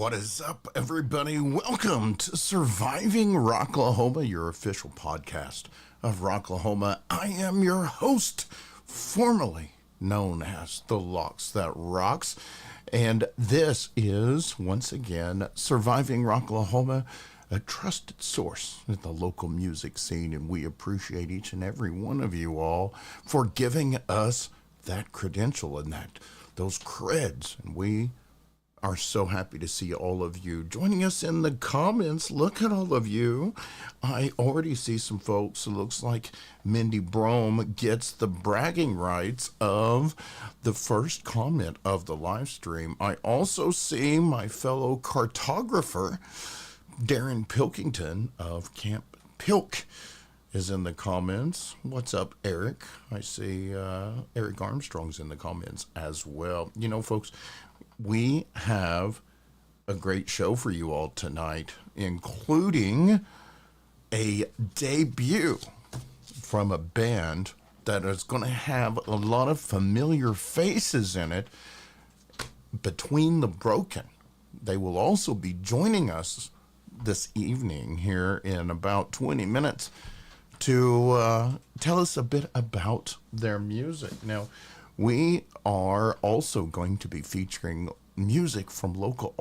What is up, everybody? Welcome to Surviving Rocklahoma, your official podcast of Rocklahoma. I am your host, formerly known as The Locks That Rocks, and this is, once again, Surviving Rocklahoma, a trusted source in the local music scene, and we appreciate each and every one of you all for giving us that credential and those creds, and we are so happy to see all of you joining us in the comments. Look at all of you. I already see some folks. It looks like Mindy Brome gets the bragging rights of the first comment of the live stream. I also see my fellow cartographer, Darren Pilkington of Camp Pilk, is in the comments. What's up, Eric? I see Eric Armstrong's in the comments as well. You know, folks, we have a great show for you all tonight, including a debut from a band that is going to have a lot of familiar faces in it, Between the Broken. They will also be joining us this evening here in about 20 minutes to tell us a bit about their music. Now, we are also going to be featuring music from local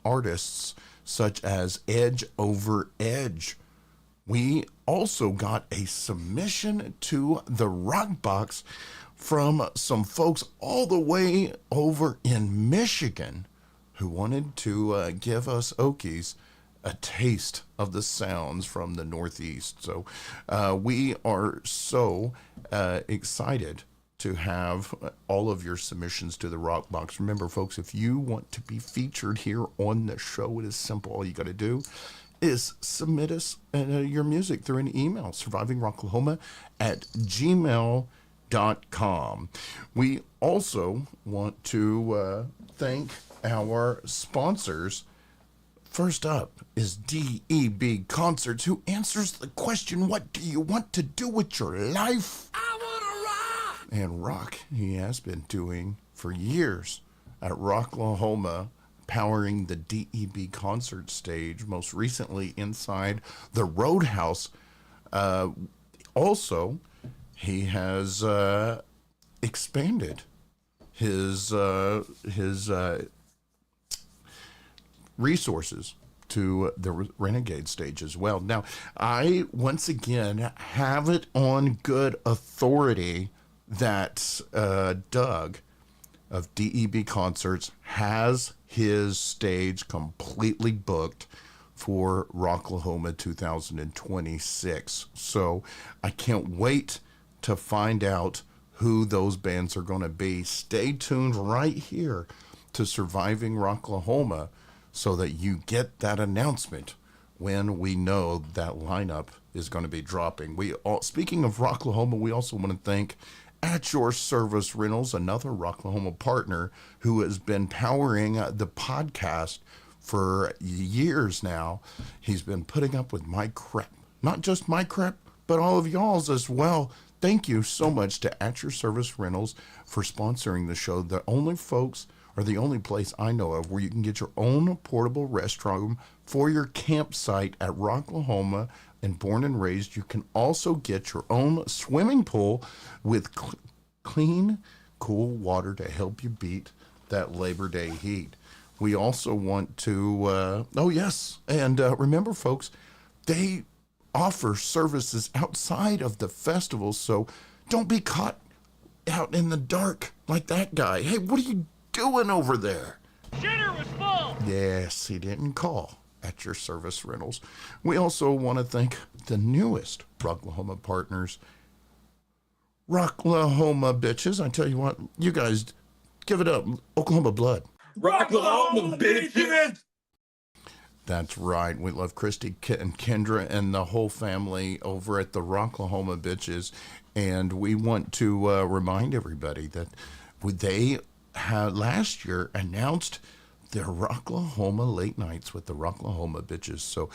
artists such as Edge Over Edge. We also got a submission to the Rock Box from some folks all the way over in Michigan who wanted to give us Okies a taste of the sounds from the Northeast. So we are so excited to have all of your submissions to the Rock Box. Remember, folks, if you want to be featured here on the show, it is simple. All you got to do is submit us your music through an email, survivingrocklahoma@gmail.com. We also want to thank our sponsors. First up is DEB Concerts, who answers the question, what do you want to do with your life? I want to rock! And rock he has been doing for years at Rocklahoma, powering the DEB concert stage, most recently inside the Roadhouse. Also, he has expanded his resources to the Renegade stage as well. Now, I once again have it on good authority that Doug of DEB Concerts has his stage completely booked for Rocklahoma 2026. So I can't wait to find out who those bands are going to be. Stay tuned right here to Surviving Rocklahoma so that you get that announcement when we know that lineup is going to be dropping. Speaking of Rocklahoma, we also want to thank At Your Service Rentals, another Rocklahoma partner who has been powering the podcast for years now. He's been putting up with my crap, not just my crap, but all of y'all's as well. Thank you so much to At Your Service Rentals for sponsoring the show. The only place I know of where you can get your own portable restroom for your campsite at Rocklahoma, and born and raised. You can also get your own swimming pool with clean, cool water to help you beat that Labor Day heat. We also want to, remember, folks, they offer services outside of the festival, so don't be caught out in the dark like that guy. Hey, what are you doing over there? Shitter was full! Yes, he didn't call At Your Service Rentals. We also want to thank the newest Rocklahoma partners, Rocklahoma bitches. I tell you what, you guys give it up. Oklahoma blood. Rocklahoma bitches! That's right. We love Christy and Kendra and the whole family over at the Rocklahoma bitches. And we want to remind everybody that they had last year announced their Rocklahoma late nights with the Rocklahoma bitches. So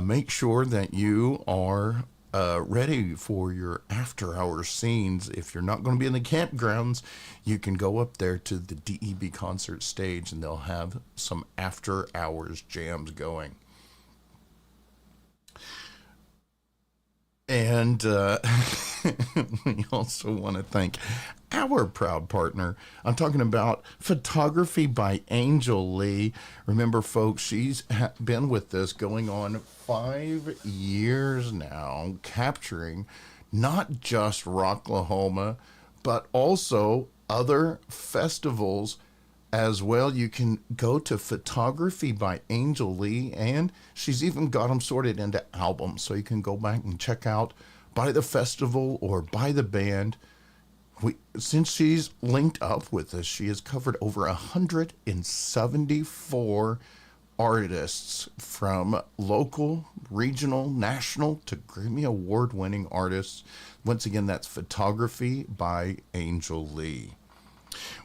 make sure that you are ready for your after hours scenes. If you're not going to be in the campgrounds, you can go up there to the DEB concert stage and they'll have some after hours jams going. And we also want to thank our proud partner. I'm talking about Photography by Angel Lee. Remember, folks, she's been with this going on 5 years now, capturing not just Rocklahoma, but also other festivals as well. You can go to Photography by Angel Lee, and she's even got them sorted into albums, so you can go back and check out by the festival or by the band. Since she's linked up with us, she has covered over 174 artists, from local, regional, national to Grammy Award-winning artists. Once again, that's Photography by Angel Lee.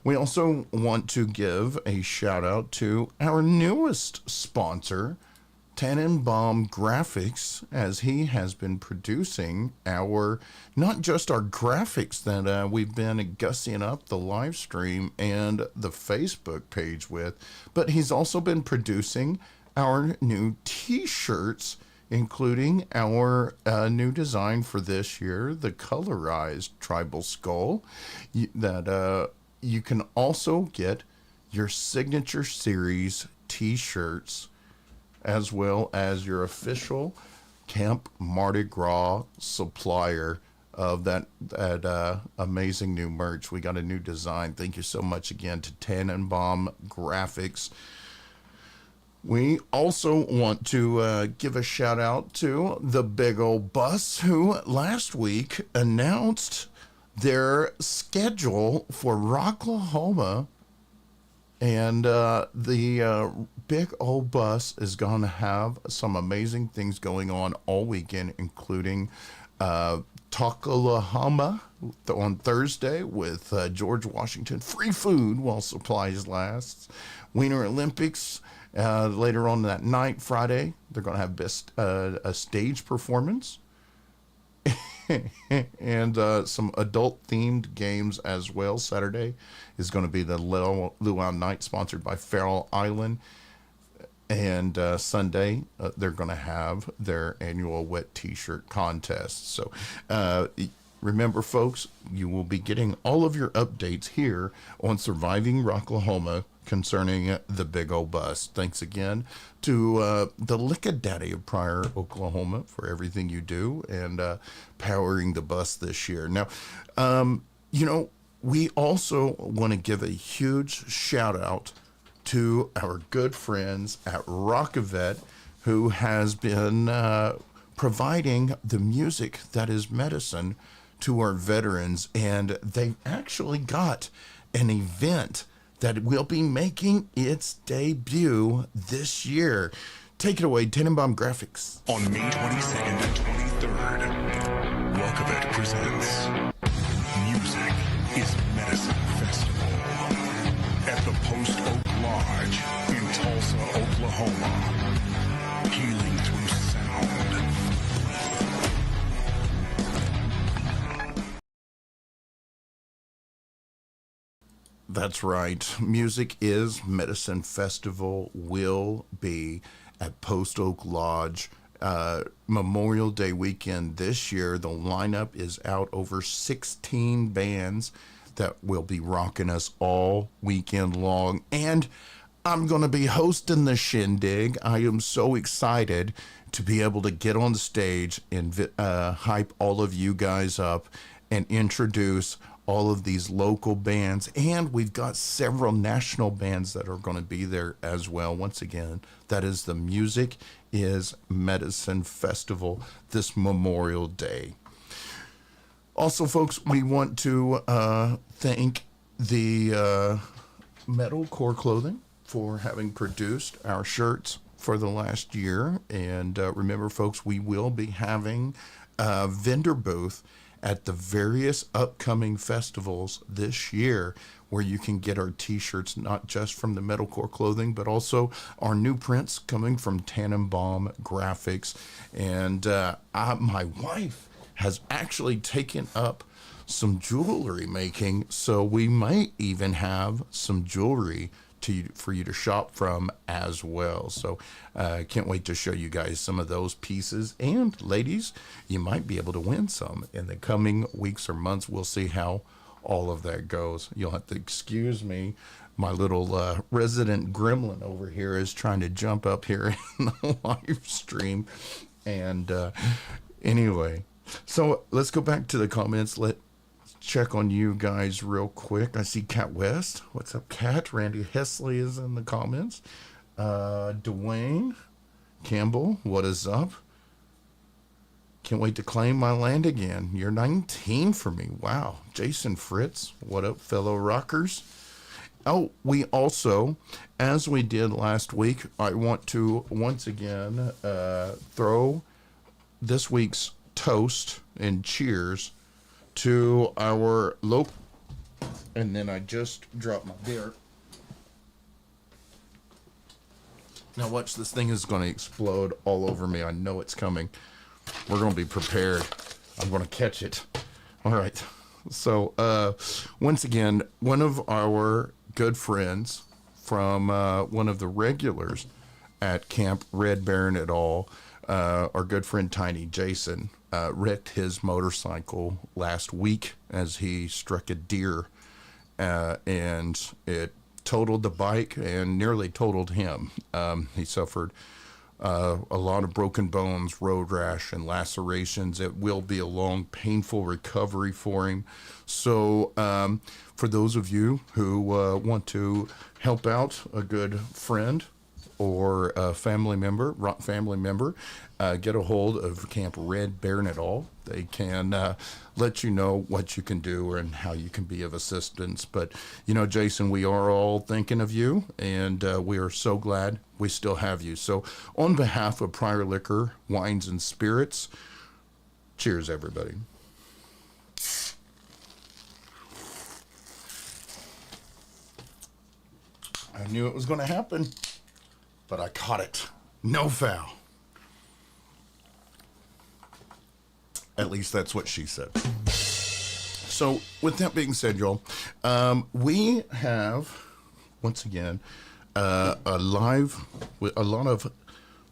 We also want to give a shout out to our newest sponsor, Tannenbaum Graphics, as he has been producing not just our graphics that we've been gussying up the live stream and the Facebook page with, but he's also been producing our new t-shirts, including our new design for this year, the colorized tribal skull, that you can also get your signature series t-shirts, as well as your official Camp Mardi Gras supplier of that amazing new merch. We got a new design. Thank you so much again to Tannenbaum Graphics. We also want to give a shout out to the Big Old Bus, who last week announced their schedule for Rocklahoma, and the Big Old Bus is going to have some amazing things going on all weekend, including Rocklahoma on Thursday with George Washington, free food while supplies last. Winter Olympics later on that night, Friday, they're going to have a stage performance. And some adult-themed games as well. Saturday is going to be the Luau Night, sponsored by Feral Island. And Sunday, they're going to have their annual wet t-shirt contest. So remember, folks, you will be getting all of your updates here on Surviving Rocklahoma concerning the Big Old Bus. Thanks again to the Lick-a-Daddy of Pryor, Oklahoma, for everything you do and powering the bus this year. Now, we also want to give a huge shout out to our good friends at Rockavet, who has been providing the music that is medicine to our veterans. And they actually got an event that will be making its debut this year. Take it away, Tannenbaum Graphics. On May 22nd and 23rd, Rockavet presents Music is Medicine Festival at the Post Oak Lodge in Tulsa, Oklahoma. Healing through sound. That's right. Music is Medicine Festival will be at Post Oak Lodge Memorial Day weekend this year. The lineup is out, over 16 bands that will be rocking us all weekend long. And I'm going to be hosting the shindig. I am so excited to be able to get on the stage and hype all of you guys up and introduce all of these local bands. And we've got several national bands that are going to be there as well. Once again, that is the Music is Medicine Festival this Memorial Day. Also, folks, we want to thank the Metalcore Clothing for having produced our shirts for the last year. And remember, folks, we will be having a vendor booth at the various upcoming festivals this year, where you can get our t-shirts, not just from the Metalcore Clothing, but also our new prints coming from Tannenbaum Graphics. And my wife has actually taken up some jewelry making, so we might even have some jewelry for you to shop from as well. So can't wait to show you guys some of those pieces. And ladies, you might be able to win some in the coming weeks or months. We'll see how all of that goes. You'll have to excuse me. My little resident gremlin over here is trying to jump up here in the live stream. And anyway, so let's go back to the comments. Let's check on you guys real quick. I see Cat West. What's up, Cat? Randy Hesley is in the comments. Dwayne Campbell, what is up? Can't wait to claim my land again. You're 19 for me. Wow. Jason Fritz, what up, fellow rockers? Oh, we also, as we did last week, I want to once again throw this week's toast and cheers to our local, and then I just dropped my beer. Now watch, this thing is going to explode all over me. I know it's coming. We're going to be prepared. I'm going to catch it. All right. So once again, one of our good friends from one of the regulars at Camp Red Baron et al., our good friend Tiny Jason, wrecked his motorcycle last week as he struck a deer, and it totaled the bike and nearly totaled him. He suffered a lot of broken bones, road rash, and lacerations. It will be a long, painful recovery for him. So for those of you who want to help out a good friend or a family member, get a hold of Camp Red Baron et al. They can let you know what you can do and how you can be of assistance. But, you know, Jason, we are all thinking of you, and we are so glad we still have you. So on behalf of Pryor Liquor, Wines, and Spirits, cheers, everybody. I knew it was going to happen, but I caught it. No foul. At least that's what she said. So with that being said, y'all, we have, once again, a lot of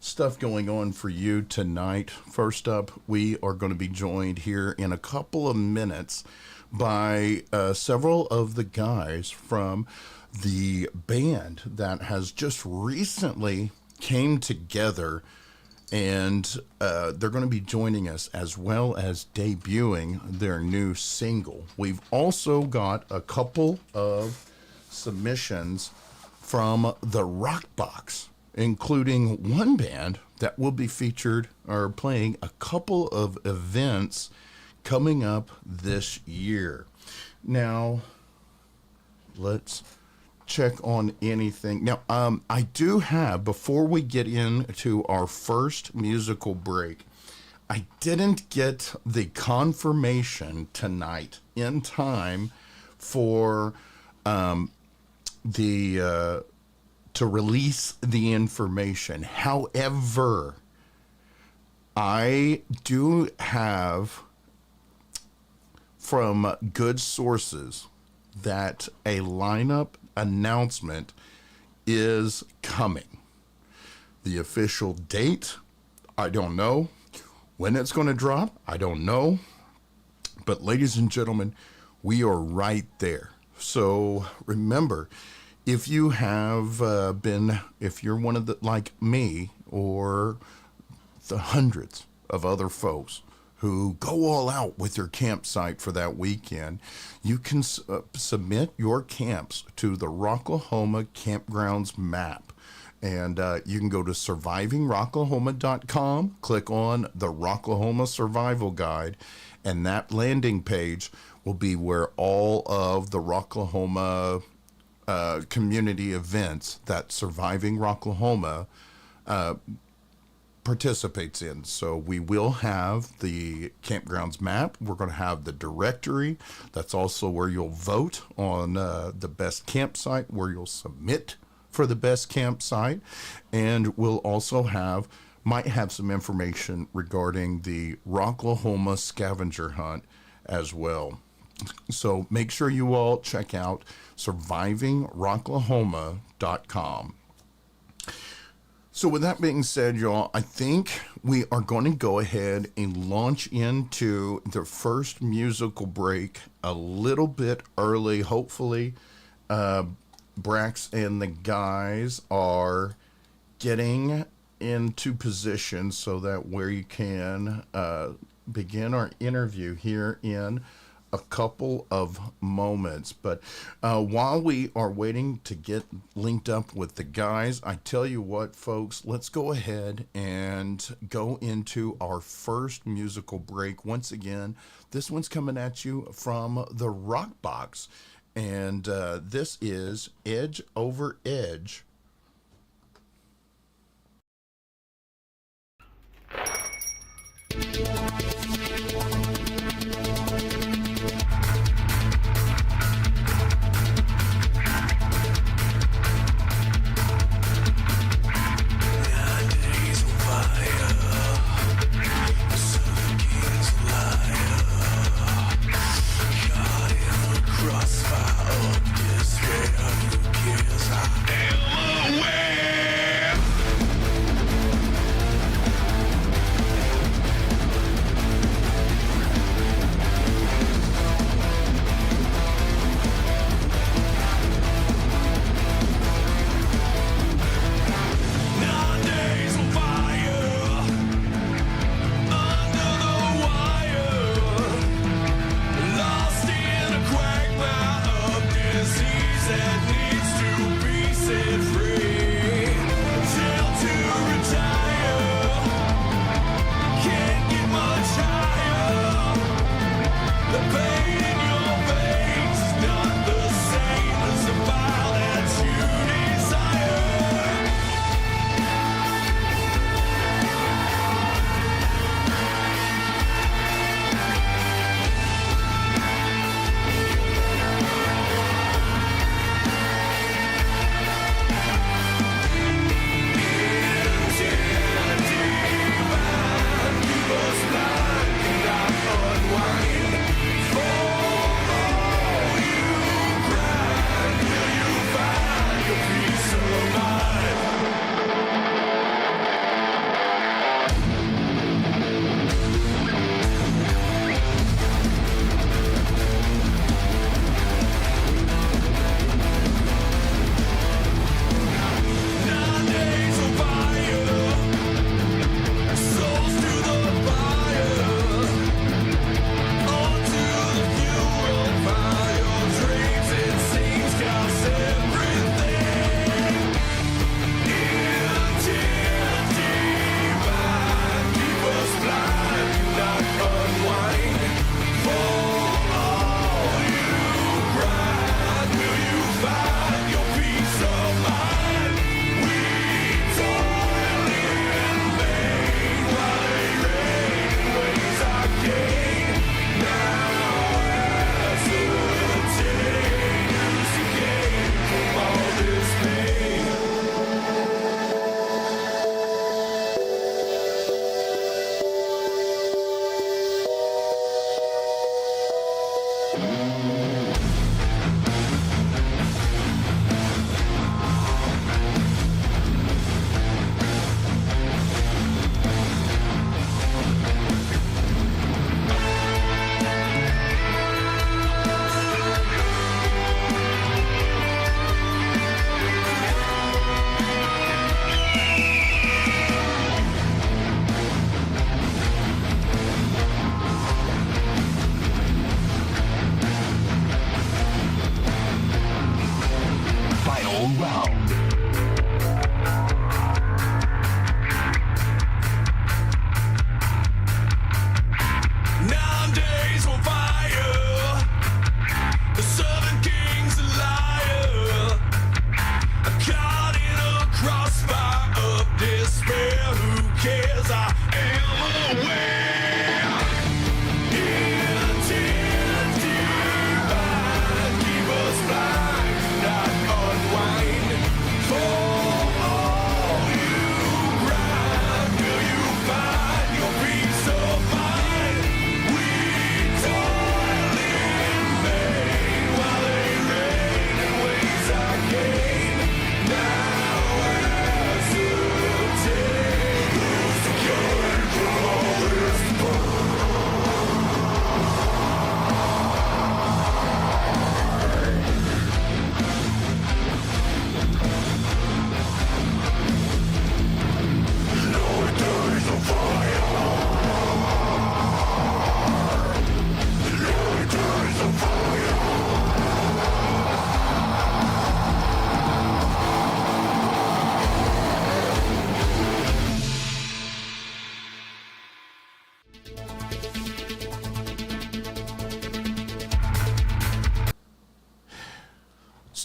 stuff going on for you tonight. First up, we are going to be joined here in a couple of minutes by several of the guys from the band that has just recently came together, and they're going to be joining us as well as debuting their new single. We've also got a couple of submissions from the Rock Box, including one band that will be featured or playing a couple of events coming up this year. Now, let's check on anything. Now, I do have, before we get into our first musical break, I didn't get the confirmation tonight in time for to release the information. However, I do have from good sources that a lineup announcement is coming. The official date, I don't know. When it's going to drop, I don't know. But ladies and gentlemen, we are right there. So remember, if you have if you're one of the, like me, or the hundreds of other folks who go all out with your campsite for that weekend, you can submit your camps to the Rocklahoma Campgrounds map. And you can go to survivingrocklahoma.com, click on the Rocklahoma Survival Guide, and that landing page will be where all of the Rocklahoma community events that Surviving Rocklahoma participates in. So we will have the campgrounds map. We're going to have the directory. That's also where you'll vote on the best campsite, where you'll submit for the best campsite. And we'll also might have some information regarding the Rocklahoma scavenger hunt as well. So make sure you all check out survivingrocklahoma.com. So with that being said, y'all, I think we are going to go ahead and launch into the first musical break a little bit early. Hopefully, Brax and the guys are getting into position so that we can begin our interview here in a couple of moments. But while we are waiting to get linked up with the guys, I tell you what, folks, let's go ahead and go into our first musical break. Once again, this one's coming at you from the Rock Box, and this is Edge Over Edge.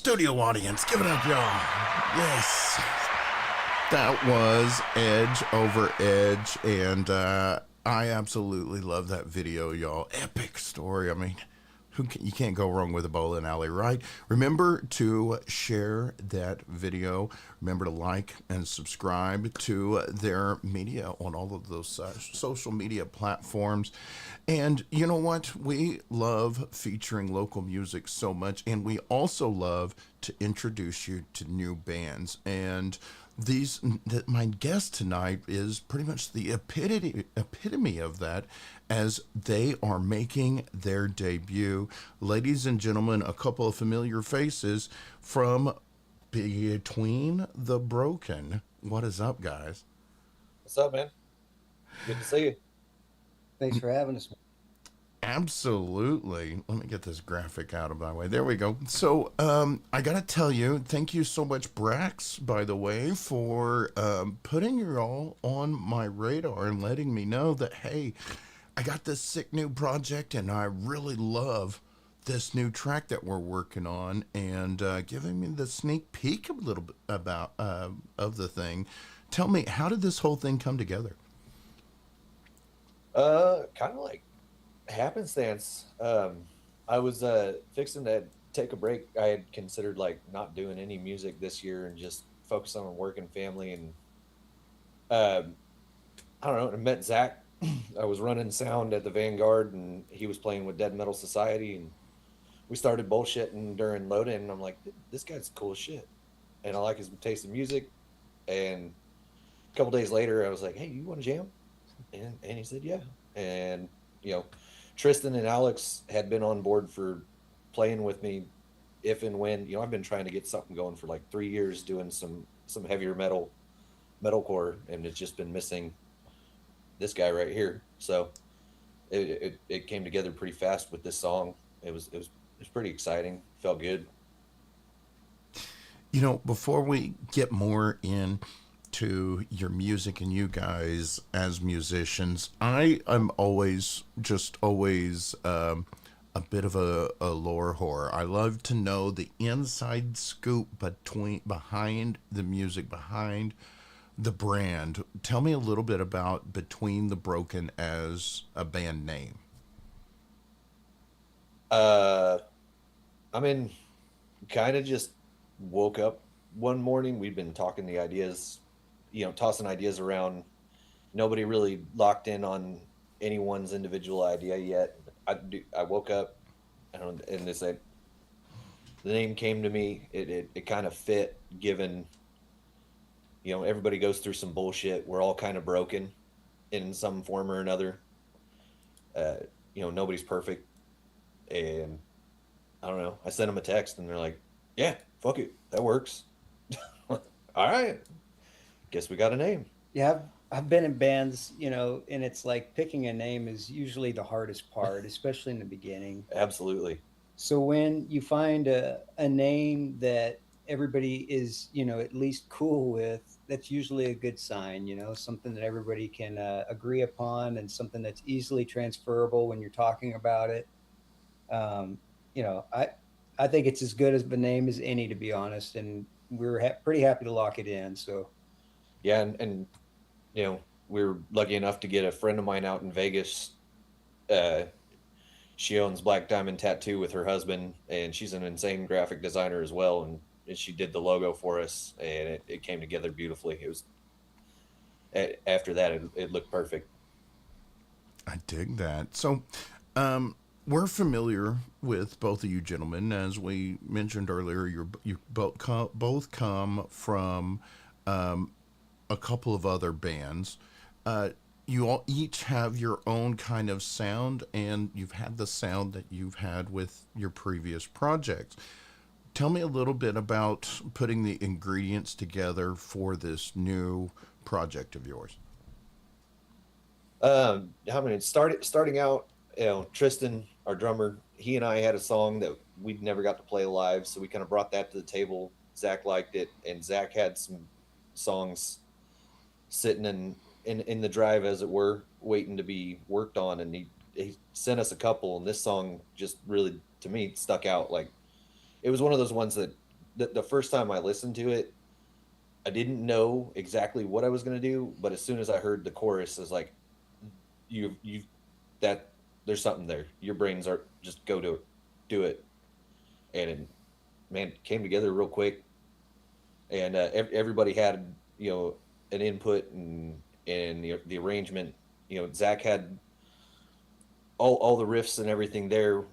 studio audience, give it up, y'all. Yes. That was Edge Over Edge, and I absolutely love that video, y'all. Epic story. I mean, you can't go wrong with a bowling alley, right? Remember to share that video. Remember to like and subscribe to their media on all of those social media platforms. And you know what? We love featuring local music so much, and we also love to introduce you to new bands. And my guest tonight is pretty much the epitome of that, as they are making their debut. Ladies and gentlemen, a couple of familiar faces from Between the Broken. What is up, guys? What's up, man? Good to see you. Thanks for having us. Absolutely. Let me get this graphic out of my way. There we go. So, I gotta tell you, thank you so much, Brax, by the way, for putting you all on my radar and letting me know that, hey, I got this sick new project and I really love this new track that we're working on, and giving me the sneak peek a little bit about of the thing. Tell me, how did this whole thing come together? Kind of like happenstance. I was fixing to take a break. I had considered like not doing any music this year and just focus on work and family. And I don't know. I met Zach. I was running sound at the Vanguard, and he was playing with Dead Metal Society, and we started bullshitting during load-in. And I'm like, this guy's cool as shit, and I like his taste in music. And a couple days later, I was like, hey, you want to jam? And he said, yeah. And Tristan and Alex had been on board for playing with me if and when, I've been trying to get something going for like 3 years, doing some heavier metalcore, and it's just been missing this guy right here. So it came together pretty fast with this song. It was pretty exciting. Felt good. Before we get more into your music and you guys as musicians, I am always a bit of a lore whore. I love to know the inside scoop behind the music, behind the brand. Tell me a little bit about Between the Broken as a band name. Kind of just woke up one morning. We'd been talking the ideas, tossing ideas around. Nobody really locked in on anyone's individual idea yet. I woke up, and the name came to me. It kind of fit, given, everybody goes through some bullshit. We're all kind of broken in some form or another. Nobody's perfect. And I don't know. I sent them a text, and they're like, yeah, fuck it. That works. All right. Guess we got a name. Yeah, I've been in bands, and it's like picking a name is usually the hardest part, especially in the beginning. Absolutely. So when you find a name that everybody is, at least cool with, that's usually a good sign, something that everybody can agree upon, and something that's easily transferable when you're talking about it. I think it's as good as the name as any, to be honest, and we're pretty happy to lock it in. So, yeah, and we were lucky enough to get a friend of mine out in Vegas. She owns Black Diamond Tattoo with her husband, and she's an insane graphic designer as well. And she did the logo for us, and it came together beautifully. It was after that, it looked perfect. I dig that. So, we're familiar with both of you gentlemen. As we mentioned earlier, you both come from a couple of other bands. You all each have your own kind of sound, and you've had the sound that you've had with your previous projects. Tell me a little bit about putting the ingredients together for this new project of yours. Starting out, Tristan, our drummer, he and I had a song that we'd never got to play live, so we kind of brought that to the table. Zach liked it, and Zach had some songs sitting in the drive, as it were, waiting to be worked on, and he sent us a couple, and this song just really, to me, stuck out. Like, it was one of those ones that the first time I listened to it, I didn't know exactly what I was going to do, but as soon as I heard the chorus, I was like, you that there's something there. Your brains are just go to it, do it. And it, man, it came together real quick. And everybody had, an input and the arrangement. Zach had all the riffs and everything there.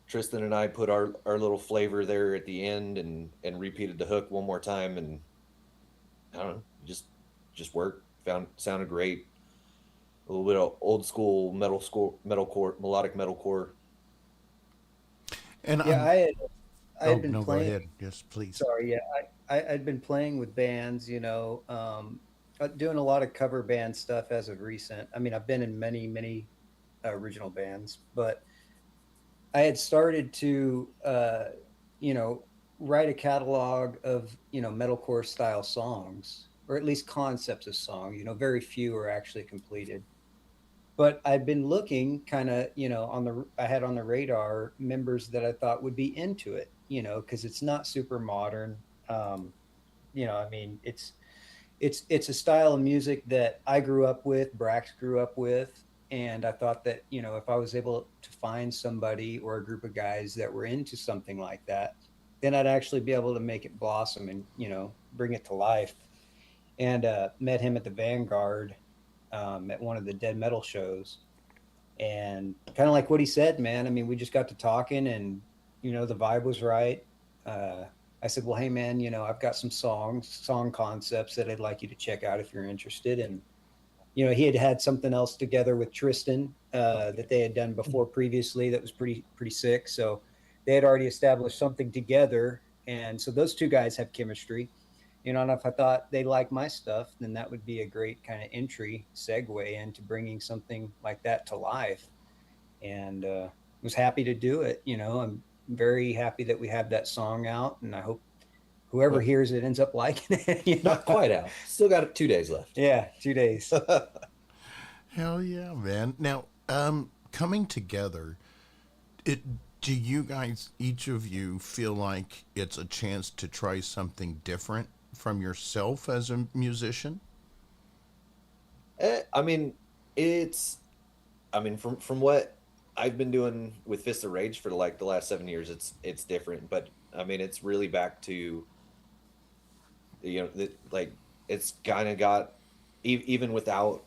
Tristan and I put our little flavor there at the end and repeated the hook one more time, and I don't know, just worked. Sounded great. A little bit of old school metalcore, melodic metalcore. And Yeah, I had been no, go playing. ahead. Yes, please. Sorry, yeah, I'd been playing with bands, doing a lot of cover band stuff as of recent. I mean, I've been in many original bands, but I had started to, you know, write a catalog of, metalcore style songs, or at least concepts of song. Very few are actually completed. But I'd been looking kind of, I had on the radar members that I thought would be into it, because it's not super modern. Um, I mean, it's a style of music that I grew up with, Brax grew up with, and I thought that, if I was able to find somebody or a group of guys that were into something like that, then I'd actually be able to make it blossom and, bring it to life. And met him at the Vanguard, at one of the dead metal shows, and kind of like what he said, man. I mean, we just got to talking, and the vibe was right. uh, I said, well, hey man, I've got some song concepts that I'd like you to check out if you're interested. And he had had something else together with Tristan, that they had done before previously that was pretty sick. So they had already established something together, and so those two guys have chemistry. And if I thought they like my stuff, then that would be a great kind of entry segue into bringing something like that to life. And was happy to do it. I'm very happy that we have that song out, and I hope whoever Well, hears it ends up liking it. not quite out. Still got 2 days left. Yeah, 2 days. Hell yeah, man. Now, coming together, it do you guys, each of you, feel like it's a chance to try something different from yourself as a musician? I mean, it's. I mean, from what I've been doing with Fist of Rage for like the last 7 years, it's different. But I mean, it's really back to like it's kind of got even without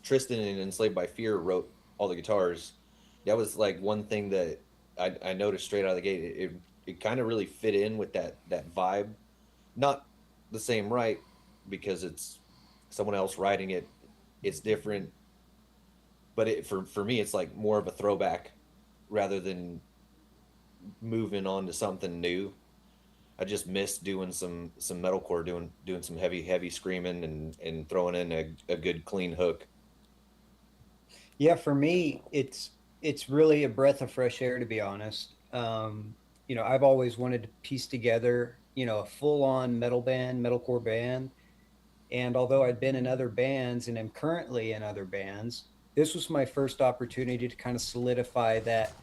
Tristan and Enslaved by Fear wrote all the guitars. That was like one thing that I noticed straight out of the gate. It kind of really fit in with that vibe. Not the same right, because it's someone else writing it. It's different, but for me, it's like more of a throwback rather than moving on to something new. I just miss doing some metalcore, doing some heavy screaming and throwing in a good clean hook. Yeah, for me, it's really a breath of fresh air, to be honest. I've always wanted to piece together, a full-on metalcore band. And although I'd been in other bands and am currently in other bands, this was my first opportunity to kind of solidify that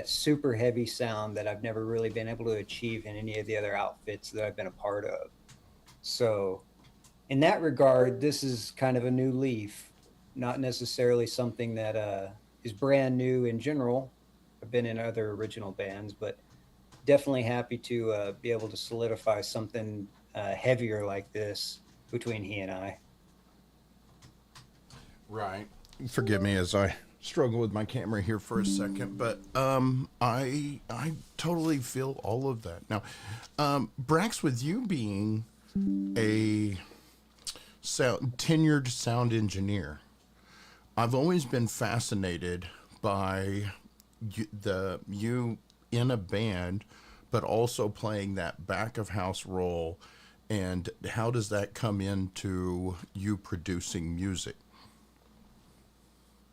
super heavy sound that I've never really been able to achieve in any of the other outfits that I've been a part of. So, in that regard, this is kind of a new leaf, not necessarily something that is brand new in general. I've been in other original bands, but definitely happy to be able to solidify something heavier like this between he and I. Right. Forgive me as I struggle with my camera here for a second, but I totally feel all of that. Now, Brax, with you being a tenured sound engineer, I've always been fascinated by you in a band, but also playing that back of house role, and how does that come into you producing music?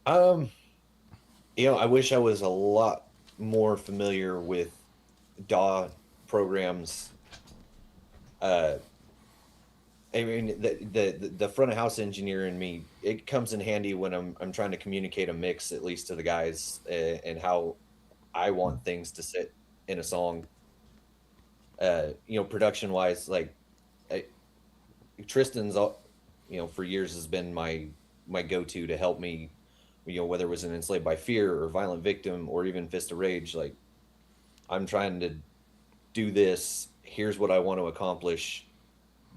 Um, I wish I was a lot more familiar with DAW programs. Uh, I mean, the front of house engineer in me, it comes in handy when I'm trying to communicate a mix, at least to the guys, and how I want things to sit in a song. production wise, like Tristan's, for years has been my go-to to help me, whether it was an Enslaved by Fear or Violent Victim or even Fist of Rage. Like, I'm trying to do this. Here's what I want to accomplish.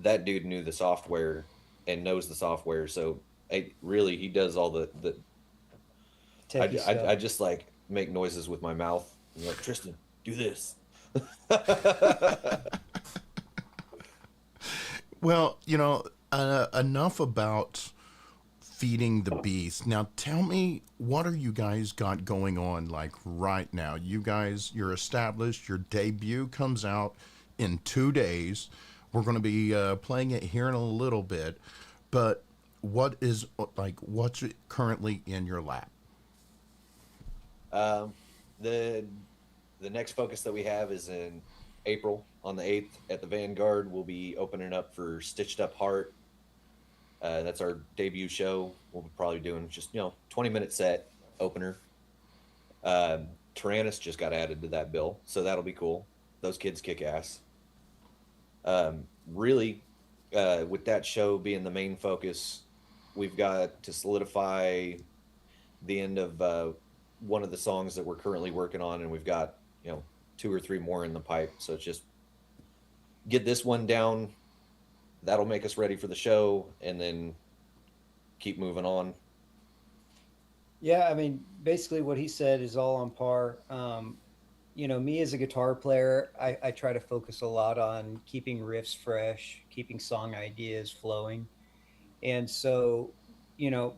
That dude knew the software and knows the software. So he does all the Techie stuff. I just like make noises with my mouth. I'm like, Tristan, do this. Well, enough about feeding the beast. Now tell me, what are you guys got going on like right now? You're established. Your debut comes out in 2 days. We're going to be playing it here in a little bit, but what's currently in your lap? The next focus that we have is in April on the 8th at the Vanguard. We'll be opening up for Stitched Up Heart. That's our debut show. We'll be probably doing just 20-minute set opener. Tyrannus just got added to that bill, so that'll be cool. Those kids kick ass. Really, with that show being the main focus, we've got to solidify the end of one of the songs that we're currently working on, and we've got 2 or 3 more in the pipe. So it's just get this one down. That'll make us ready for the show, and then keep moving on. Yeah, I mean, basically what he said is all on par. Me as a guitar player, I try to focus a lot on keeping riffs fresh, keeping song ideas flowing. And so,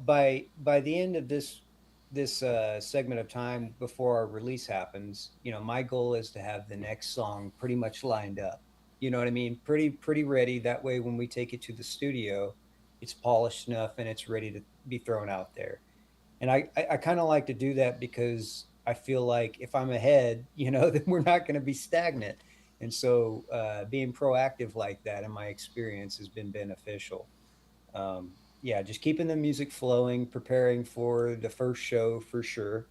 by the end of this segment of time before our release happens, my goal is to have the next song pretty much lined up. You know what I mean? Pretty ready. That way, when we take it to the studio, it's polished enough and it's ready to be thrown out there. And I kind of like to do that because I feel like if I'm ahead, then we're not going to be stagnant. And so being proactive like that, in my experience, has been beneficial. Just keeping the music flowing, preparing for the first show for sure.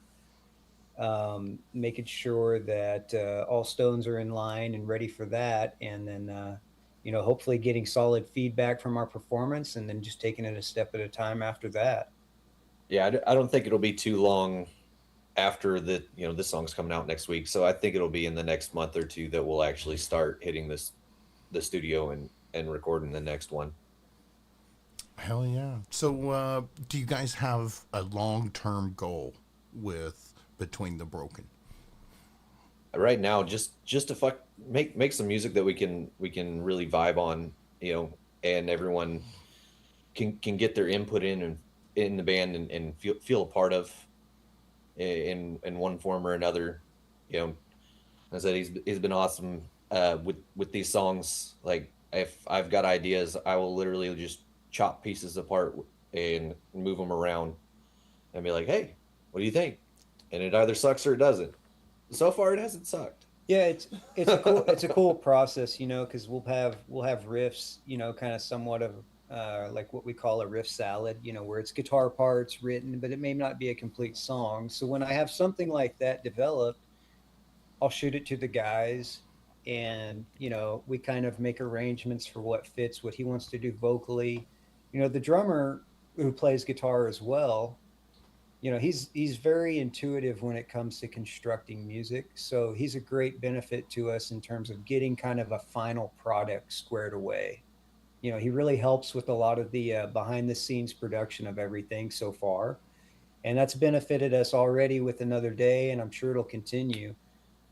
Making sure that all stones are in line and ready for that. And then, hopefully getting solid feedback from our performance, and then just taking it a step at a time after that. Yeah, I don't think it'll be too long after this song's coming out next week. So I think it'll be in the next month or two that we'll actually start hitting the studio and recording the next one. Hell yeah. So do you guys have a long-term goal with Between the Broken? Right now, just to make some music that we can really vibe on, and everyone can get their input in the band and feel a part of in one form or another. As I said, he's been awesome with these songs. Like, if I've got ideas, I will literally just chop pieces apart and move them around and be like, hey, what do you think? And it either sucks or it doesn't. So far, it hasn't sucked. Yeah, it's a cool process, because we'll have riffs, kind of somewhat of like what we call a riff salad, where it's guitar parts written, but it may not be a complete song. So when I have something like that developed, I'll shoot it to the guys, and we kind of make arrangements for what fits what he wants to do vocally. The drummer who plays guitar as well, he's very intuitive when it comes to constructing music. So he's a great benefit to us in terms of getting kind of a final product squared away. He really helps with a lot of the behind the scenes production of everything so far. And that's benefited us already with Another Day, and I'm sure it'll continue.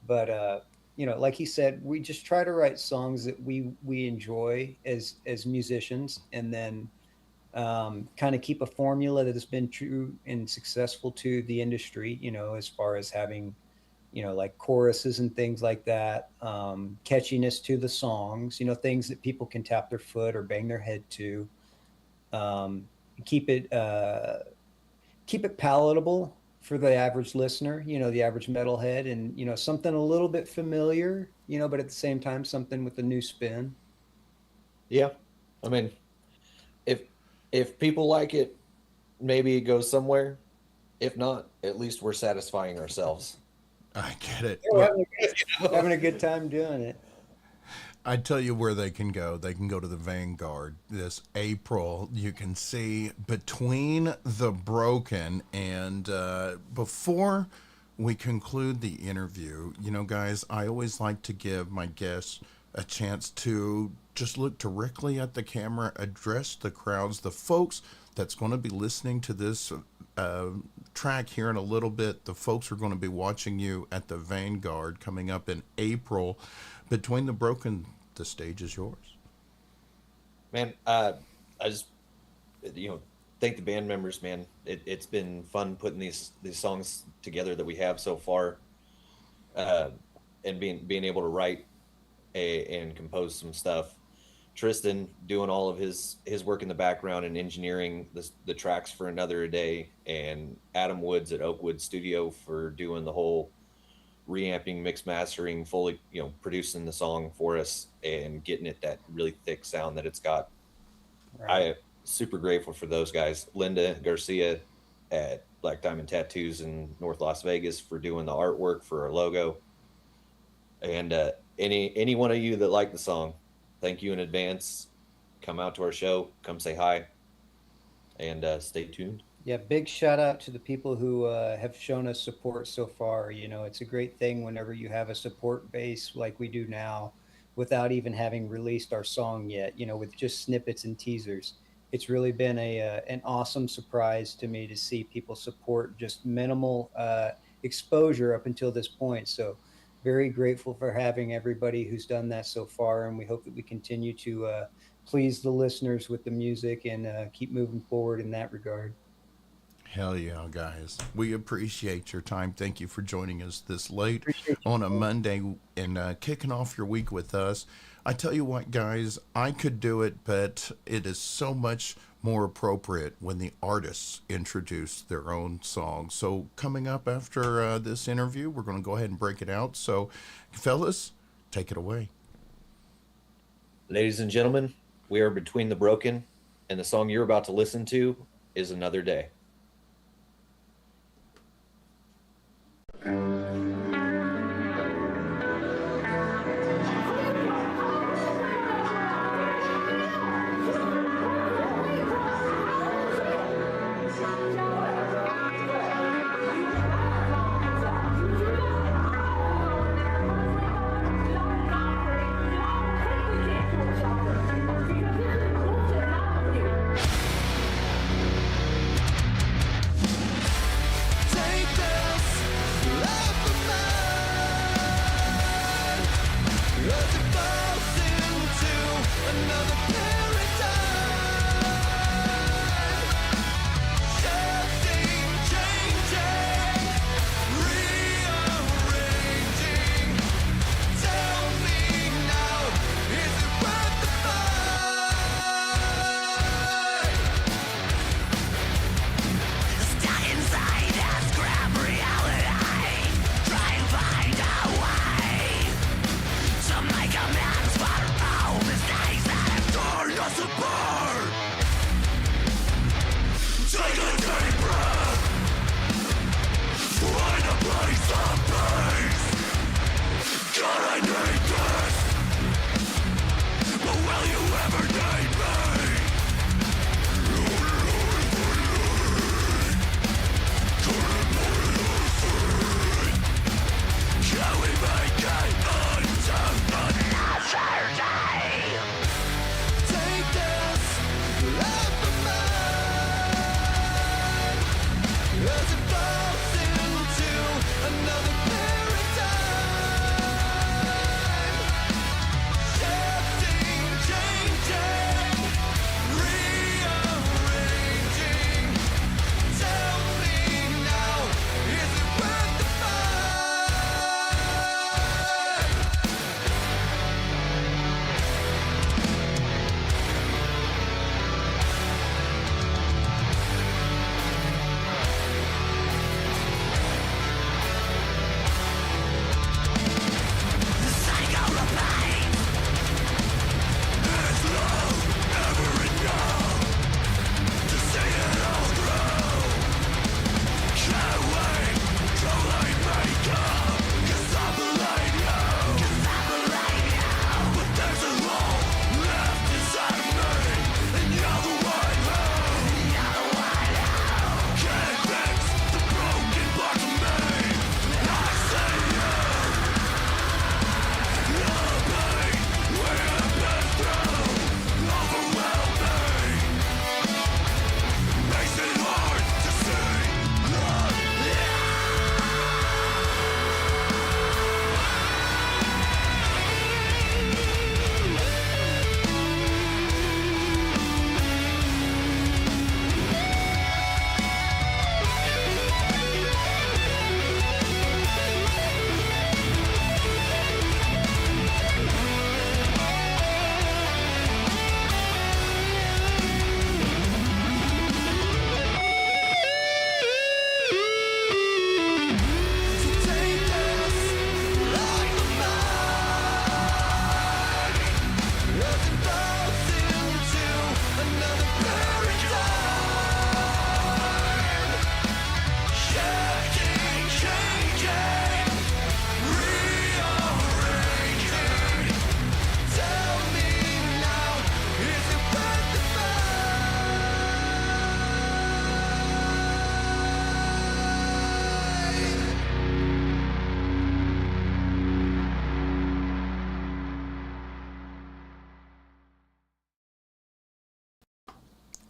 But, like he said, we just try to write songs that we enjoy as musicians, and then kind of keep a formula that has been true and successful to the industry, as far as having, like choruses and things like that, catchiness to the songs, things that people can tap their foot or bang their head to, keep it palatable for the average listener, the average metalhead, and, something a little bit familiar, but at the same time, something with a new spin. Yeah. I mean, if people like it, maybe it goes somewhere. If not, at least we're satisfying ourselves. I get it. We're having a good time doing it. I tell you where they can go. They can go to the Vanguard this April. You can see Between the Broken. And before we conclude the interview, you know, guys, I always like to give my guests a chance to just look directly at the camera, address the crowds, the folks that's going to be listening to this track here in a little bit. The folks are going to be watching you at the Vanguard coming up in April. Between the Broken, the stage is yours. Man, I just, thank the band members, man. It's been fun putting these songs together that we have so far, and being able to write and compose some stuff. Tristan doing all of his work in the background and engineering the tracks for Another Day, and Adam Woods at Oakwood Studio for doing the whole reamping, mix mastering, fully, producing the song for us and getting it that really thick sound that it's got. Right. I am super grateful for those guys. Linda Garcia at Black Diamond Tattoos in North Las Vegas for doing the artwork for our logo. And any one of you that like the song, thank you in advance. Come out to our show, come say hi, and stay tuned. Yeah, big shout out to the people who have shown us support so far. It's a great thing whenever you have a support base like we do now, without even having released our song yet, with just snippets and teasers. It's really been an awesome surprise to me to see people support just minimal exposure up until this point. So very grateful for having everybody who's done that so far. And we hope that we continue to please the listeners with the music and keep moving forward in that regard. Hell yeah, guys. We appreciate your time. Thank you for joining us this late on a Monday and kicking off your week with us. I tell you what, guys, I could do it, but it is so much more appropriate when the artists introduce their own song. So coming up after this interview, we're going to go ahead and break it out. So, fellas, take it away. Ladies and gentlemen, we are Between the Broken, and the song you're about to listen to is Another Day.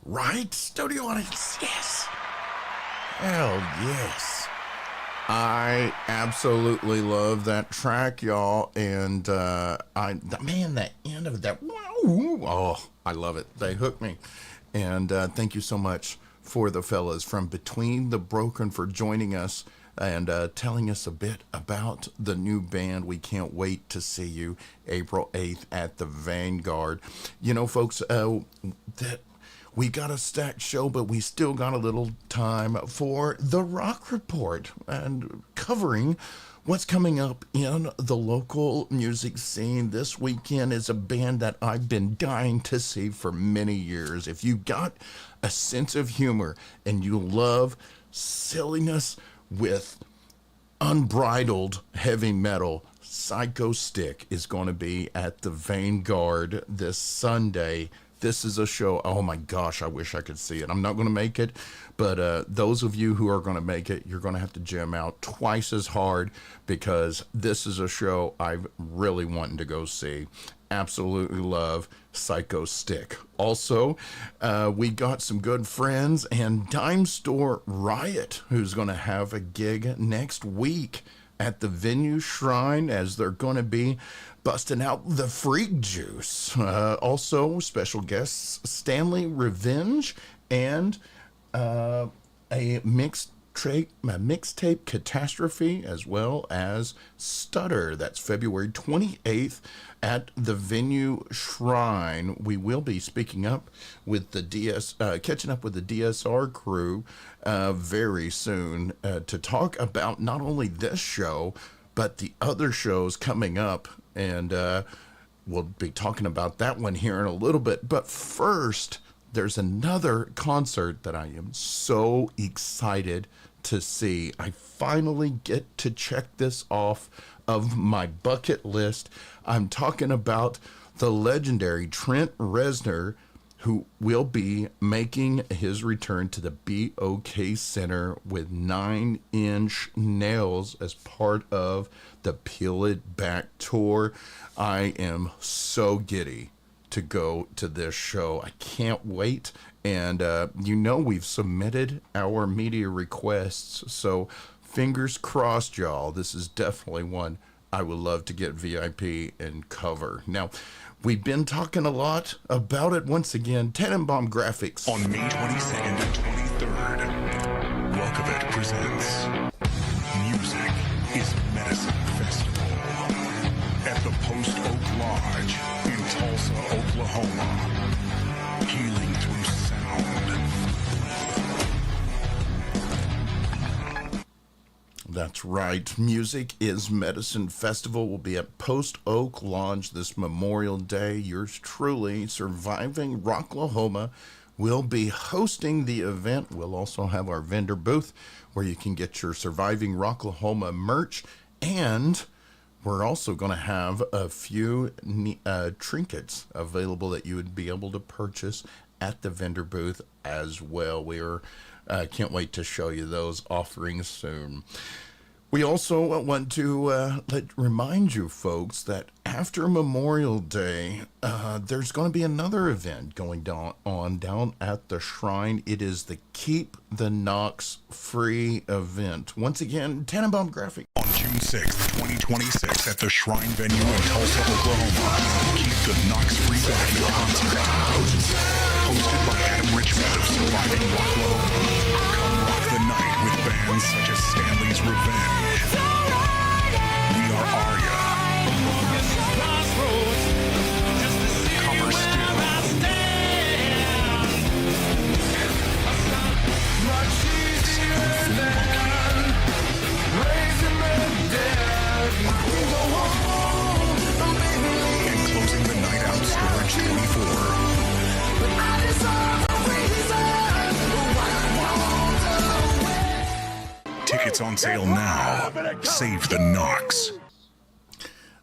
Right? Studio audience, yes. Hell yes. I absolutely love that track, y'all. And that end of that, wow, oh, I love it. They hooked me. And thank you so much for the fellas from Between the Broken for joining us and telling us a bit about the new band. We can't wait to see you April 8th at the Vanguard. You know, folks, that we got a stacked show, but we still got a little time for the Rock Report and covering what's coming up in the local music scene. This weekend is a band that I've been dying to see for many years. If you got a sense of humor and you love silliness with unbridled heavy metal, Psycho Stick is going to be at the Vanguard this Sunday. This is a show, oh my gosh, I wish I could see it. I'm not going to make it, but those of you who are going to make it, you're going to have to jam out twice as hard because this is a show I've really wanted to go see. Absolutely love Psycho Stick. Also, we got some good friends and Dime Store Riot, who's going to have a gig next week at the Venue Shrine, as they're going to be busting out the Freak Juice. Also, special guests Stanley Revenge and a mixtape Catastrophe, as well as Stutter. That's February 28th at the Venue Shrine. We will be speaking up with the catching up with the DSR crew very soon to talk about not only this show, but the other shows coming up. And we'll be talking about that one here in a little bit. But first, there's another concert that I am so excited to see. I finally get to check this off of my bucket list. I'm talking about the legendary Trent Reznor, who will be making his return to the BOK Center with 9 Inch Nails as part of the Peel It Back tour. I am so giddy to go to this show. I can't wait. And we've submitted our media requests, so fingers crossed, y'all. This is definitely one I would love to get VIP and cover. Now, we've been talking a lot about it once again. Tannenbaum Graphics. On May 22nd and 23rd, Welcome presents Music is Medicine Festival at the Post Oak Lodge in Tulsa, Oklahoma. Healing through sound. That's right. Music is Medicine Festival will be at Post Oak Lodge this Memorial Day. Yours truly, Surviving Rocklahoma, will be hosting the event. We'll also have our vendor booth where you can get your Surviving Rocklahoma merch, and we're also going to have a few trinkets available that you would be able to purchase at the vendor booth as well. We're can't wait to show you those offerings soon. We also want to remind you folks that after Memorial Day, there's going to be another event going down at the Shrine. It is the Keep the Knocks Free event. Once again, Tannenbaum Graphic. On June 6th, 2026 at the Shrine venue in Tulsa, Oklahoma. Keep the Knocks Free Band concert. Hosted by Adam Richmond of Surviving Rocklahoma. Come rock the night with bands such as Stanley's Revenge. We Are Arya. Cover Still. And closing the night out, Storage 24. Tickets on sale now. Save the Knocks.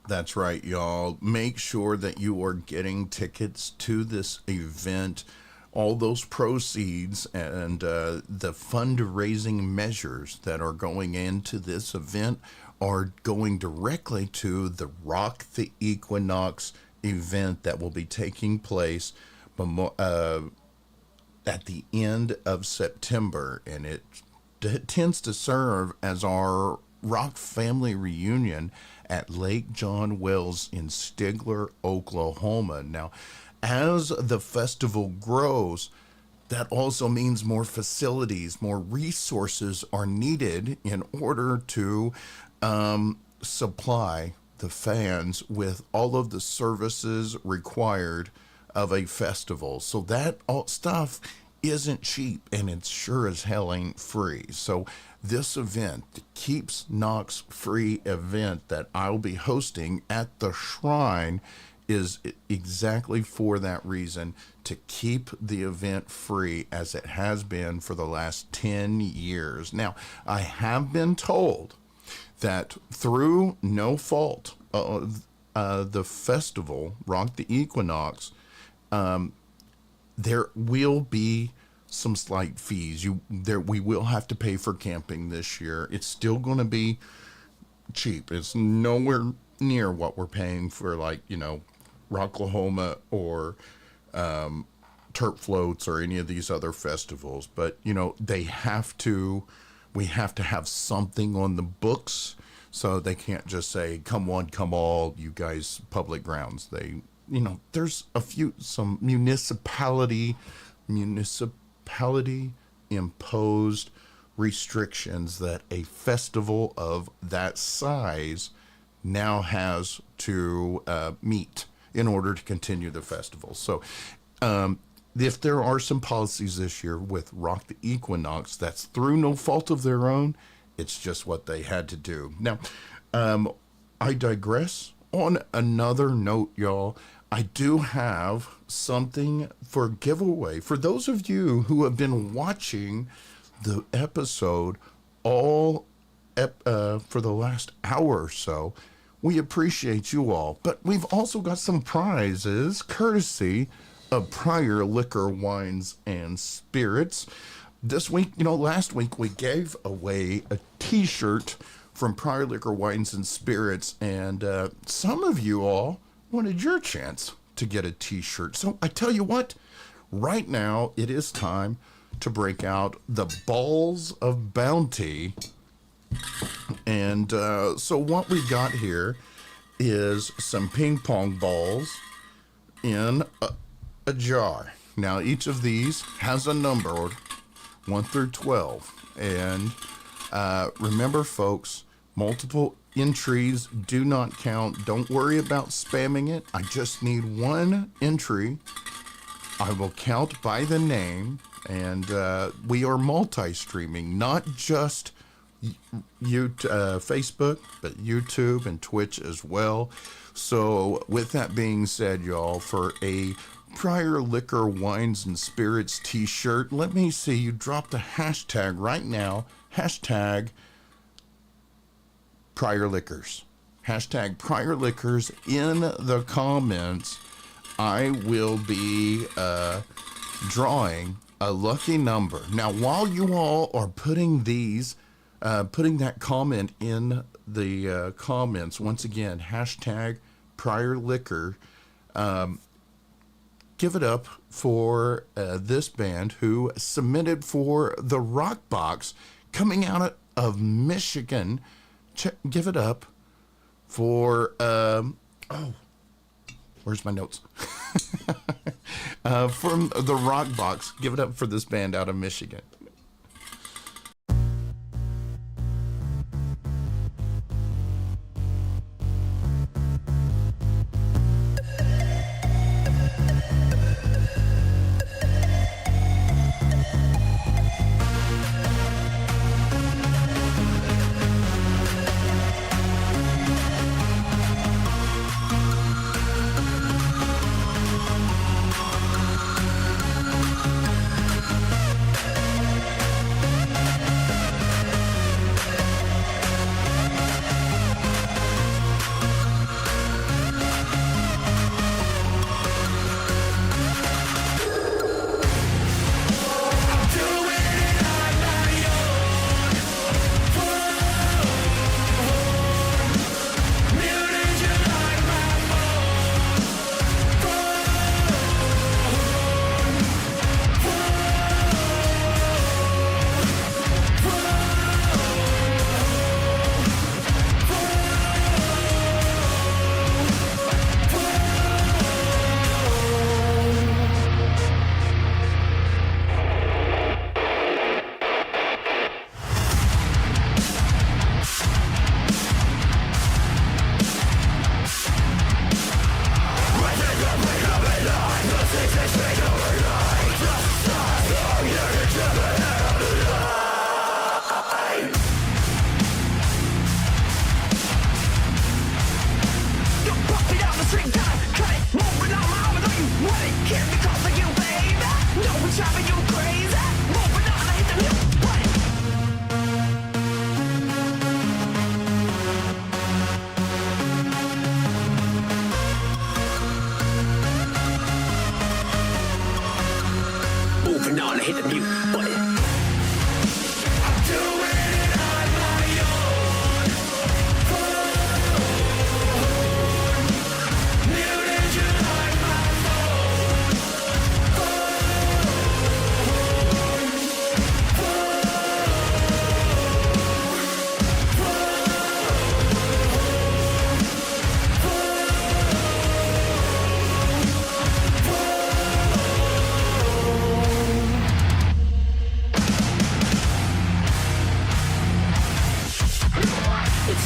That's right, y'all. Make sure that you are getting tickets to this event. All those proceeds and the fundraising measures that are going into this event are going directly to the Rock the Equinox event that will be taking place at the end of September, and it tends to serve as our rock family reunion at Lake John Wells in Stigler, Oklahoma. Now, as the festival grows, that also means more facilities, more resources are needed in order to supply the fans with all of the services required of a festival. So that all stuff isn't cheap, and it's sure as hell ain't free. So this event, the Keeps Knox Free event that I'll be hosting at the Shrine, is exactly for that reason, to keep the event free as it has been for the last 10 years. Now, I have been told that through no fault of the festival, Rock the Equinox, there will be some slight fees. We will have to pay for camping this year. It's still going to be cheap. It's nowhere near what we're paying for, like, Rocklahoma or Turp Floats or any of these other festivals. But, we have to have something on the books, so they can't just say, come one, come all, you guys, public grounds. There's some municipality imposed restrictions that a festival of that size now has to meet in order to continue the festival. So if there are some policies this year with Rock the Equinox, that's through no fault of their own. It's just what they had to do. Now, I digress. On another note, y'all, I do have something for giveaway. For those of you who have been watching the episode for the last hour or so, we appreciate you all. But we've also got some prizes courtesy of Pryor Liquor, Wines, and Spirits. This week, last week we gave away a t-shirt from Pryor Liquor, Wines, and Spirits, and some of you all wanted your chance to get a t-shirt. So I tell you what, right now it is time to break out the Balls of Bounty. And so what we got here is some ping pong balls in a jar. Now each of these has a number, 1 through 12. And remember, folks, multiple entries do not count. Don't worry about spamming it. I just need one entry. I will count by the name, and we are multi-streaming, not just Facebook, but YouTube and Twitch as well. So with that being said, y'all, for a Pryor Liquor, Wines, and Spirits t-shirt, let me see, you dropped a hashtag right now, hashtag Pryor Liquors. Hashtag Pryor Liquors in the comments. I will be drawing a lucky number. Now, while you all are putting that comment in the comments, once again, hashtag Pryor Liquor, give it up for this band who submitted for the Rock Box coming out of Michigan. Give it up for where's my notes? From the Rock Box. Give it up for this band out of Michigan.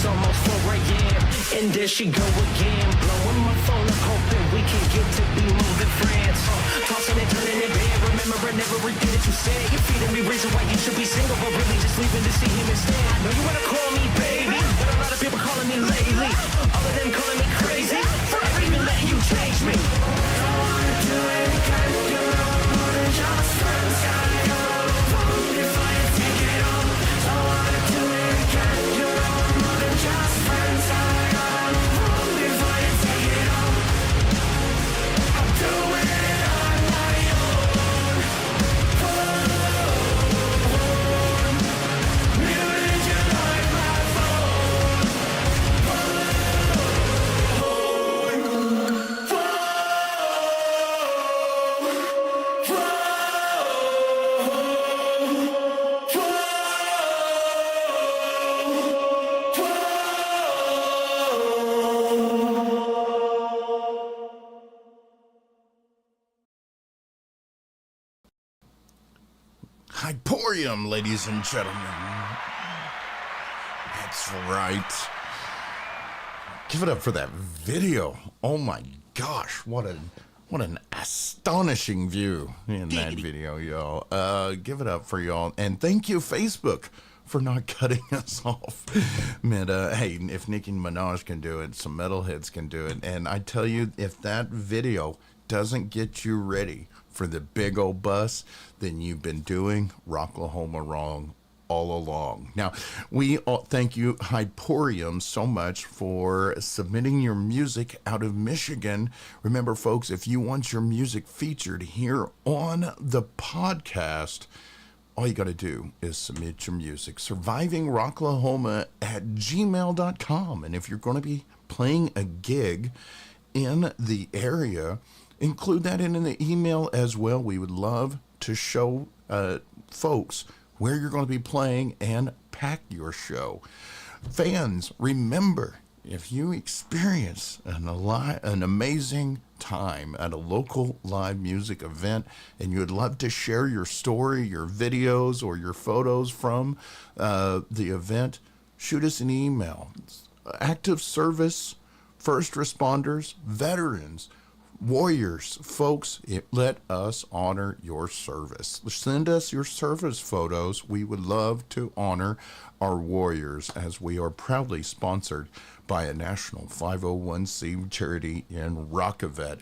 it's almost 4 a.m. And there she go again, blowing my phone up, hoping we can get to be moving friends. Tossing and turning in bed, remembering everything that you said. You're feeding me reason why you should be single, but really just leaving to see him instead. I know you wanna call me baby, but a lot of people calling me lately. All of them calling me crazy, for even letting you change me. Don't wanna do it, can't do it more than just friends. Gotta go before you take it on. Don't wanna do it, can't do it more than just friends. Gotta go before you take it on. I'll do it on my own. Muted you like my phone. Hyperium, ladies and gentlemen. That's right. Give it up for that video. Oh my gosh, what an astonishing view in that video, y'all. Give it up for y'all. And thank you, Facebook, for not cutting us off. Man, hey, if Nicki Minaj can do it, some metalheads can do it. And I tell you, if that video doesn't get you ready for the big old bus, then you've been doing Rocklahoma wrong all along. Now, we all thank you, Hyperium, so much for submitting your music out of Michigan. Remember, folks, if you want your music featured here on the podcast, all you got to do is submit your music. survivingrocklahoma@gmail.com. And if you're going to be playing a gig in the area, include that in the email as well. We would love to show folks where you're going to be playing and pack your show. Fans, remember, if you experience an amazing time at a local live music event and you would love to share your story, your videos, or your photos from the event, shoot us an email. Active service, first responders, veterans, warriors, folks, let us honor your service. Send us your service photos. We would love to honor our warriors, as we are proudly sponsored by a national 501c charity in Rockavet.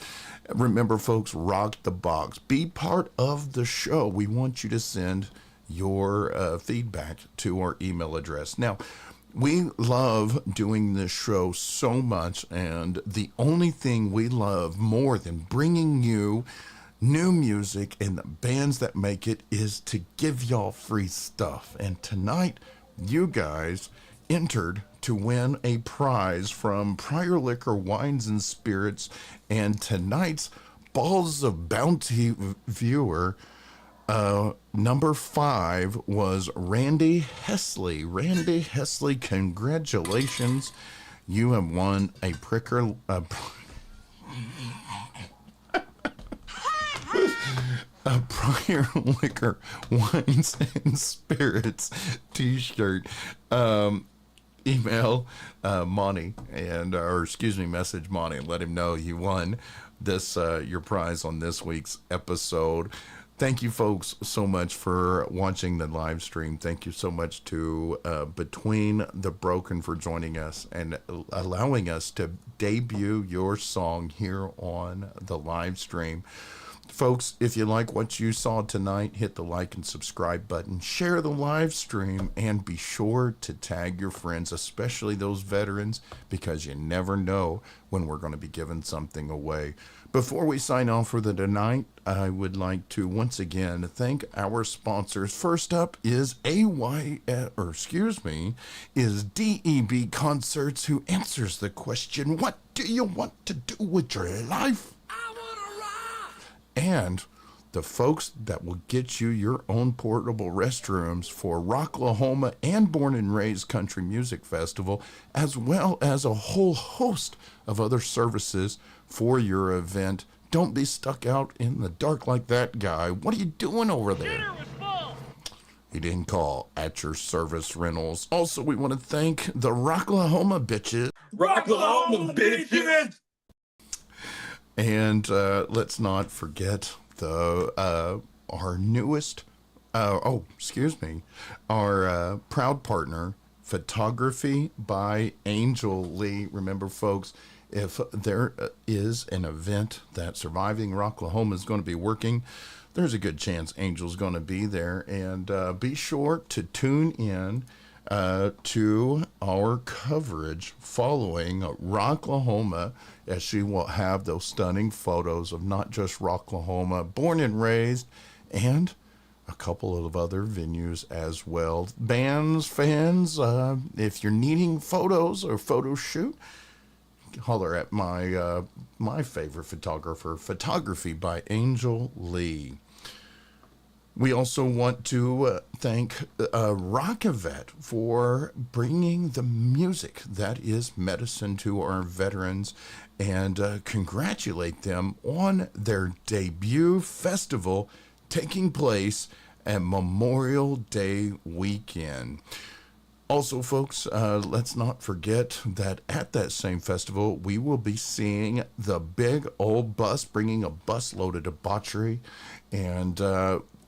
Remember, folks, rock the box. Be part of the show. We want you to send your feedback to our email address. Now, we love doing this show so much, and the only thing we love more than bringing you new music and the bands that make it is to give y'all free stuff. And tonight, you guys entered to win a prize from Pryor Liquor Wines and Spirits, and tonight's Balls of Bounty viewer, number 5 was Randy Hesley. Randy Hesley, congratulations. You have won a Pryor Liquor Wines and Spirits t-shirt. Email Monty message Monty and let him know you won this your prize on this week's episode. Thank you, folks, so much for watching the live stream. Thank you so much to Between the Broken for joining us and allowing us to debut your song here on the live stream. Folks, if you like what you saw tonight, hit the like and subscribe button, share the live stream, and be sure to tag your friends, especially those veterans, because you never know when we're going to be giving something away. Before we sign off for the tonight, I would like to once again thank our sponsors. First up is is DEB Concerts, who answers the question, what do you want to do with your life? And the folks that will get you your own portable restrooms for Rocklahoma and Born and Raised Country Music Festival, as well as a whole host of other services for your event. Don't be stuck out in the dark like that guy. What are you doing over there? Dinner was full. he didn't call at your service rentals. Also, we want to thank the Rocklahoma bitches. Rocklahoma, bitches! And let's not forget the our newest, our proud partner, Photography by Angel Lee. Remember, folks, if there is an event that Surviving Rocklahoma is going to be working, there's a good chance Angel's going to be there. And be sure to tune in to our coverage following Rocklahoma, as she will have those stunning photos of not just Rocklahoma, born and raised, and a couple of other venues as well. Bands, fans, if you're needing photos or photo shoot, holler at my favorite photographer, Photography by Angel Lee. We also want to thank Rockavet for bringing the music that is medicine to our veterans, and congratulate them on their debut festival taking place at Memorial Day weekend. Also, folks, let's not forget that at that same festival, we will be seeing the Big Old Bus, bringing a busload of debauchery, and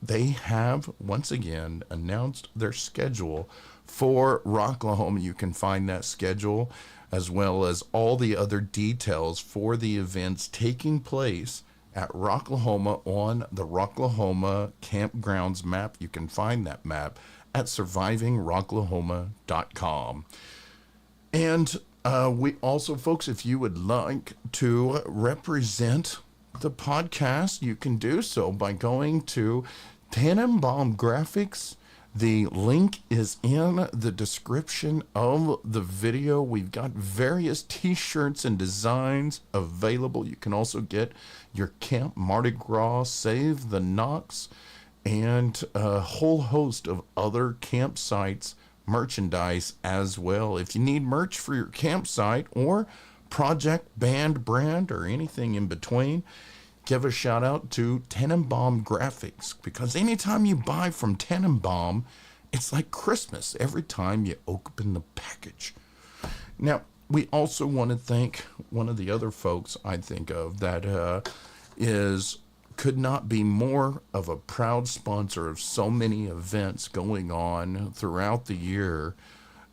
they have once again announced their schedule for Rocklahoma. You can find that schedule as well as all the other details for the events taking place at Rocklahoma on the Rocklahoma campgrounds map. You can find that map at survivingrocklahoma.com. And we also, folks, if you would like to represent the podcast, you can do so by going to Tannenbaum Graphics. The link is in the description of the video. We've got various t-shirts and designs available. You can also get your Camp Mardi Gras, Save the Knox, and a whole host of other campsites merchandise as well. If you need merch for your campsite or project, band, brand, or anything in between, give a shout out to Tannenbaum Graphics, because anytime you buy from Tannenbaum, it's like Christmas every time you open the package. Now, we also want to thank one of the other folks I think of that could not be more of a proud sponsor of so many events going on throughout the year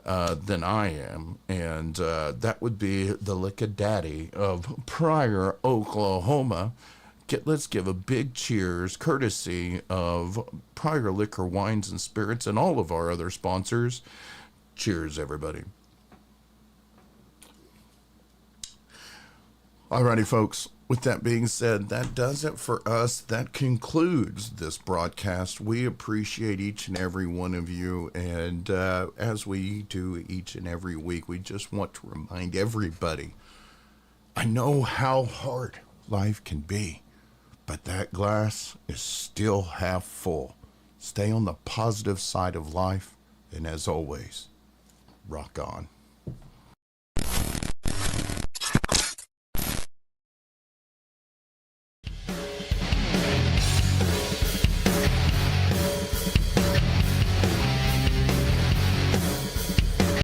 than I am, and that would be the Lick Daddy of Pryor, Oklahoma. Let's give a big cheers, courtesy of Pryor Liquor, Wines, and Spirits, and all of our other sponsors. Cheers, everybody. Alrighty, folks. With that being said, that does it for us. That concludes this broadcast. We appreciate each and every one of you, and as we do each and every week, we just want to remind everybody, I know how hard life can be, but that glass is still half full. Stay on the positive side of life, and as always, rock on.